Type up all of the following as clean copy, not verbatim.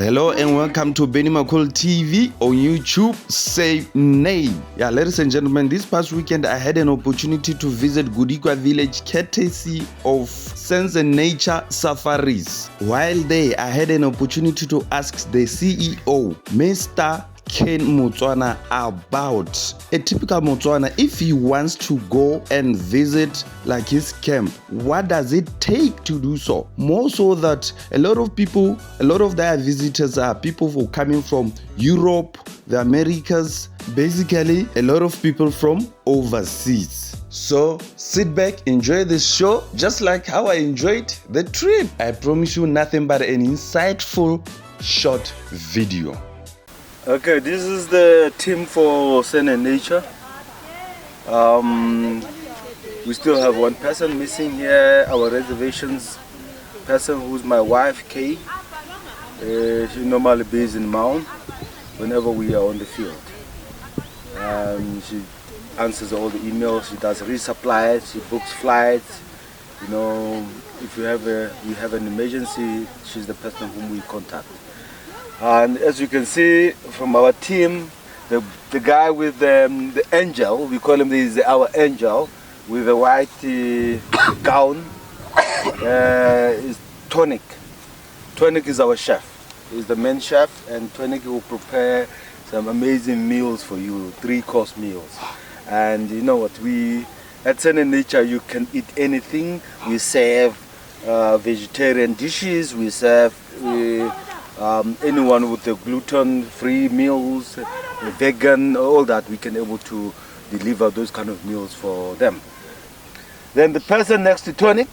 Hello and welcome to Benny McCall TV on YouTube. Same name. Yeah, ladies and gentlemen, this past weekend I had an opportunity to visit Gudigwa village courtesy of Sense and Nature Safaris. While there, I had an opportunity to ask the CEO, Mr Kane Motswana, about a typical Motswana. If he wants to go and visit like his camp, what does it take to do so? More so that a lot of their visitors are people who are coming from Europe, the Americas, basically a lot of people from overseas. So sit back, enjoy this show just like how I enjoyed the trip. I promise you nothing but an insightful short video. Okay, this is the team for Sense and Nature. We still have one person missing here, our reservations person, who's my wife, Kay. She normally based in Mount whenever we are on the field. She answers all the emails, she does resupplies, she books flights. You know, if we have an emergency, she's the person whom we contact. And as you can see from our team, the guy with the angel, we call him our angel, with the white gown, is Tonic. Tonic is our chef. He's the main chef, and Tonic will prepare some amazing meals for you, 3-course meals. And you know what, we at Sense and Nature, you can eat anything. We serve vegetarian dishes, we serve anyone with the gluten-free meals, vegan, all that, we can able to deliver those kind of meals for them. Then the person next to Tony,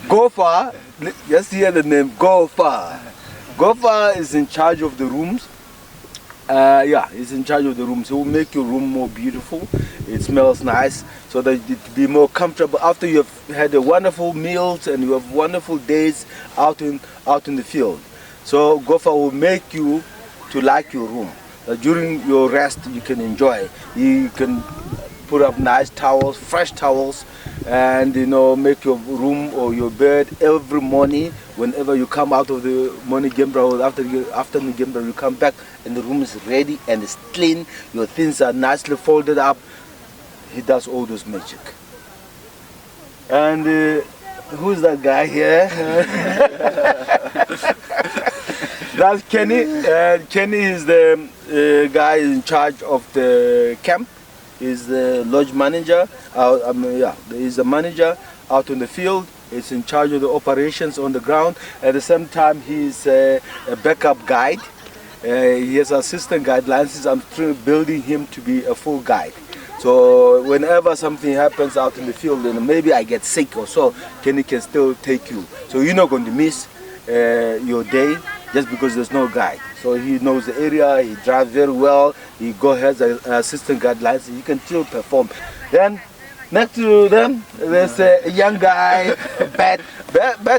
Gopher, just hear the name, Gopher. Gopher is in charge of the rooms. He's in charge of the rooms. He will make your room more beautiful. It smells nice, so that it be more comfortable after you have had a wonderful meals and you have wonderful days out in the field. So Gopher will make you to like your room. During your rest, you can enjoy. You can put up nice towels, fresh towels, and you know, make your room or your bed every morning. Whenever you come out of the morning game or after the afternoon game, you come back and the room is ready and it's clean. Your things are nicely folded up. He does all those magic. And who's that guy here? That's Kenny. Kenny is the guy in charge of the camp. He's the lodge manager. He's the manager out in the field. He's in charge of the operations on the ground. At the same time, he's a backup guide. He has assistant guidelines. I'm building him to be a full guide. So whenever something happens out in the field, and maybe I get sick or so, Kenny can still take you. So you're not going to miss your day just because there's no guide. So he knows the area, he drives very well, he has assistant guidelines, he can still perform. Then next to them, there's a young guy, Bet,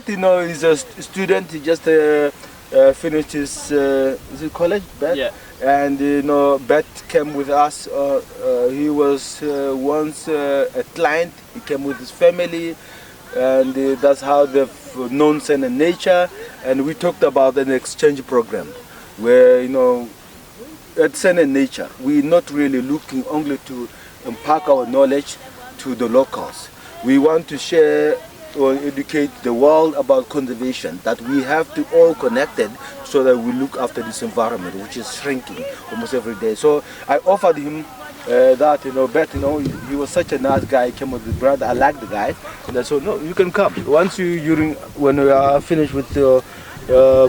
you know, he's a student. He just finished his is it college, Bet? Yeah. And you know, Bet came with us. He was once a client. He came with his family, and that's how they've known Sense and Nature. And we talked about an exchange program, where you know, at Sense and Nature, we're not really looking only to impart our knowledge to the locals. We want to share or educate the world about conservation, that we have to all connected so that we look after this environment, which is shrinking almost every day. So I offered him that, you know, Bet, you know, he was such a nice guy. He came with his brother. I like the guy. And I said, no, you can come. Once when you are finished with your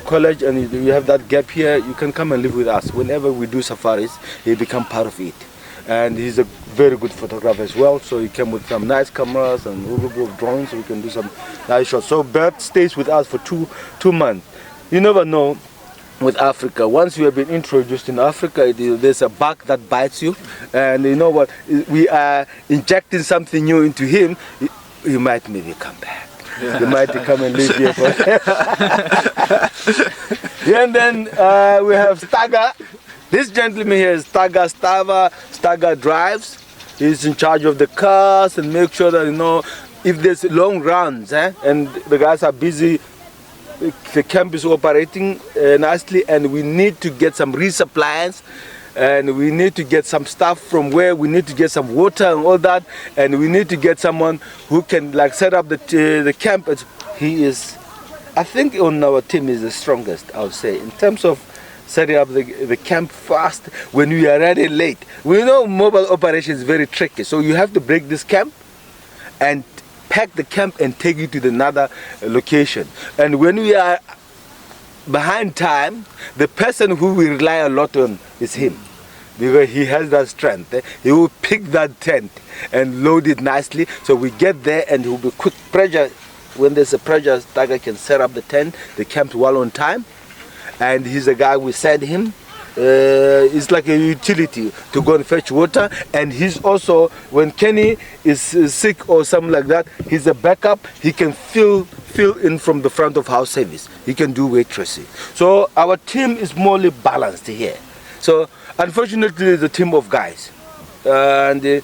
college and you have that gap here, you can come and live with us. Whenever we do safaris, he become part of it. And he's a very good photographer as well, so he came with some nice cameras and a little of drones, so we can do some nice shots. So Bert stays with us for two months. You never know with Africa. Once you have been introduced in Africa, there's a bug that bites you, and you know what, we are injecting something new into him, you might maybe come back. Yeah. You might come and live here for and then we have Staga. This gentleman here is Staga drives. He's in charge of the cars and make sure that, you know, if there's long runs and the guys are busy, the camp is operating nicely, and we need to get some resupplies, and we need to get some stuff from where we need to get some water and all that, and we need to get someone who can like set up the camp. He is, I think, on our team is the strongest, I would say, in terms of setting up the camp fast when we are already late. We know mobile operation is very tricky, so you have to break this camp and pack the camp and take it to another location. And when we are behind time, the person who we rely a lot on is him, because he has that strength. He will pick that tent and load it nicely, so we get there and it will be quick pressure. When there's a pressure, Tiger can set up the tent, the camp well on time, and he's the guy we send him. It's like a utility to go and fetch water, and he's also, when Kenny is sick or something like that, he's a backup. He can fill in from the front of house service. He can do waitressing. So our team is more balanced here. So unfortunately, it's a team of guys, and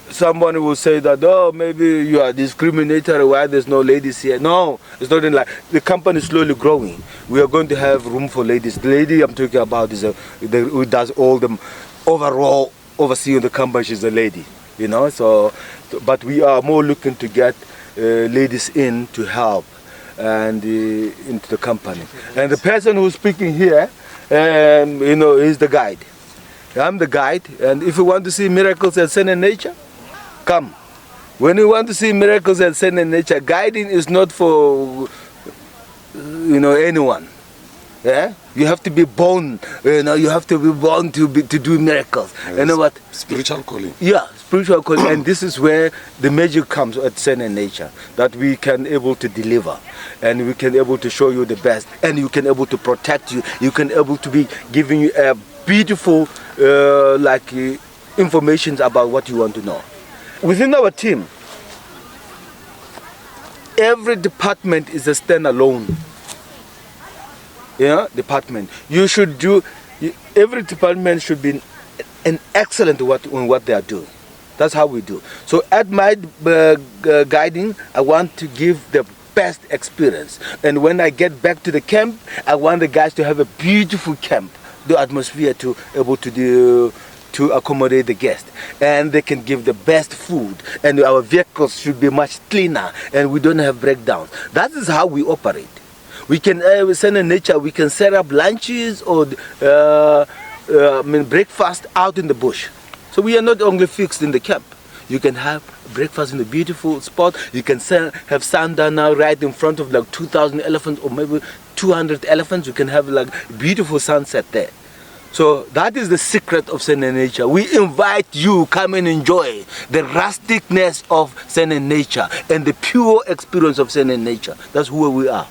someone will say that, oh, maybe you are discriminatory, why there's no ladies here. No, it's not in like, the company is slowly growing. We are going to have room for ladies. The lady I'm talking about is who does all the overall overseeing the company. She's a lady, you know. So, but we are more looking to get ladies in to help and into the company. And the person who's speaking here, you know, is the guide. I'm the guide, and if you want to see miracles and sin in nature, come. When you want to see miracles and sin in nature, guiding is not for, you know, anyone. Yeah, you have to be born. You know, you have to be born to do miracles. Yes. You know what? Spiritual calling. Yeah, spiritual calling, and this is where the magic comes at sin and nature. That we can able to deliver, and we can able to show you the best, and you can able to protect you. You can able to be giving you a beautiful, information about what you want to know. Within our team, every department is a standalone department. You should do, every department should be an excellent in what they are doing. That's how we do. So at my guiding, I want to give the best experience. And when I get back to the camp, I want the guys to have a beautiful camp, the atmosphere to able to do, to accommodate the guests, and they can give the best food, and our vehicles should be much cleaner, and we don't have breakdowns. That is how we operate. We can send in nature, we can set up lunches or breakfast out in the bush. So we are not only fixed in the camp. You can have breakfast in a beautiful spot. You can have sundown now right in front of like 2,000 elephants or maybe 200 elephants. You can have like beautiful sunset there. So that is the secret of Zen and Nature. We invite you, come and enjoy the rusticness of Zen and Nature and the pure experience of Zen and Nature. That's who we are.